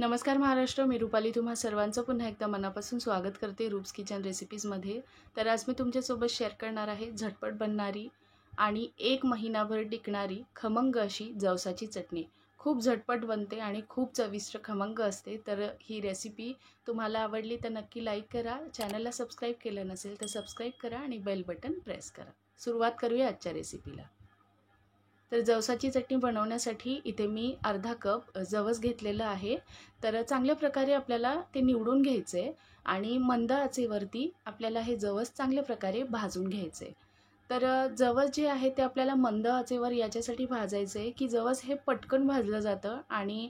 नमस्कार महाराष्ट्र, मी रुपाली तुम्हा सर्वांचं पुन्हा एकदा मनापासून स्वागत करते रूप्स किचन रेसिपीजमध्ये। तर आज मी तुमच्यासोबत शेअर करणार आहे झटपट बनणारी आणि 1 महिनाभर टिकणारी खमंग अशी जवसाची चटणी। खूप झटपट बनते आणि खूप चविष्ट खमंग असते। तर ही रेसिपी तुम्हाला आवडली तर नक्की लाईक करा, चॅनलला सबस्क्राईब केलं नसेल तर सबस्क्राईब करा आणि बेल बटन प्रेस करा। सुरुवात करूया आजच्या रेसिपीला। तर जवसाची चटणी बनवण्यासाठी इथे मी अर्धा कप जवस घेतलेलं आहे। तर चांगल्या प्रकारे आपल्याला ते निवडून घ्यायचे आणि मंद आचेवरती आपल्याला हे जवस चांगल्या प्रकारे भाजून घ्यायचे। तर जवस जे आहे ते आपल्याला मंद आचेवर याच्यासाठी भाजायचं आहे की जवस हे पटकन भाजलं जातं आणि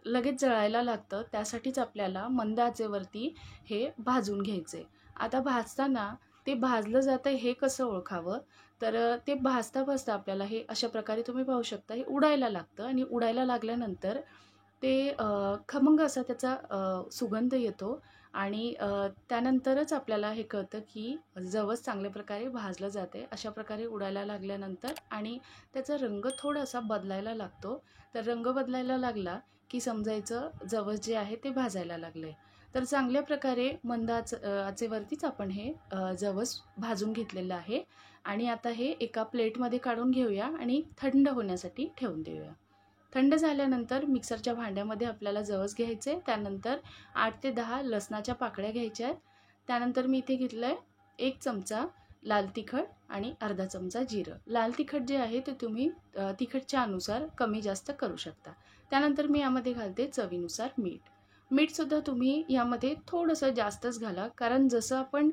लगेच जळायला लागतं, त्यासाठीच आपल्याला मंद आचेवरती हे भाजून घ्यायचे। आता भाजताना ते भाजलं जातं हे कसं ओळखावं, तर ते भाजता भाजता आपल्याला हे अशा प्रकारे तुम्ही पाहू शकता हे उडायला लागतं आणि उडायला लागल्यानंतर ते खमंग असा त्याचा सुगंध येतो आणि त्यानंतरच आपल्याला हे कळतं की जवस चांगल्या प्रकारे भाजलं जाते। अशा प्रकारे उडायला लागल्यानंतर आणि त्याचा रंग थोडासा बदलायला लागतो। तर रंग बदलायला लागला की समजायचं जवस जे आहे ते भाजायला लागले। तर चांगल्या प्रकारे मंद आचेवरतीच आपण हे जवस भाजून घेतलेलं आहे आणि आता हे एका प्लेटमध्ये काढून घेऊया आणि थंड होण्यासाठी ठेवून देऊया। थंड झाल्यानंतर मिक्सरच्या भांड्यामध्ये आपल्याला जवस घ्यायचे, त्यानंतर 8 ते 10 लसणाच्या पाकळ्या घ्यायच्या आहेत। त्यानंतर मी इथे घेतलं आहे 1 चमचा लाल तिखट आणि अर्धा चमचा जिरं। लाल तिखट जे आहे ते तुम्ही तिखटच्या अनुसार कमी जास्त करू शकता। त्यानंतर मी यामध्ये घालते चवीनुसार मीठ। मीठसुद्धा तुम्ही यामध्ये थोडंसं जास्तच घाला, कारण जसं आपण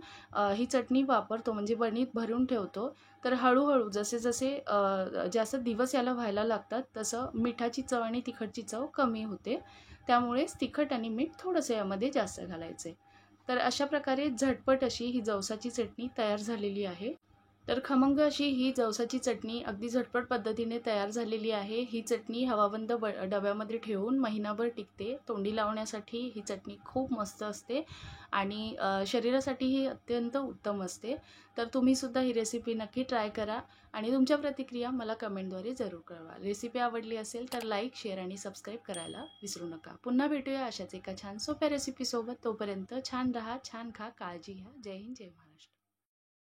ही चटणी वापरतो म्हणजे बरणीत भरून ठेवतो, तर हळूहळू जसे जसे जास्त दिवस याला व्हायला लागतात तसं मिठाची चव आणि तिखटची चव कमी होते। त्यामुळेच तिखट आणि मीठ थोडंसं यामध्ये जास्त घालायचे। तर अशा प्रकारे झटपट अशी ही जवसाची चटणी तयार झालेली आहे। तर खमंग अशी ही जवसाची चटणी अगदी झटपट पद्धतीने तयार झालेली आहे। ही चटणी हवाबंद डब्यामध्ये ठेवून महिनाभर टिकते। तोंडी लावण्यासाठी ही चटणी खूप मस्त असते आणि शरीरासाठीही अत्यंत उत्तम असते। तर तुम्हीसुद्धा ही रेसिपी नक्की ट्राय करा आणि तुमच्या प्रतिक्रिया मला कमेंटद्वारे जरूर कळवा। रेसिपी आवडली असेल तर लाईक, शेअर आणि सबस्क्राईब करायला विसरू नका। पुन्हा भेटूया अशाच एका छान सोप्या रेसिपीसोबत। तोपर्यंत छान राहा, छान खा, काळजी घ्या। जय हिंद, जय महाराष्ट्र।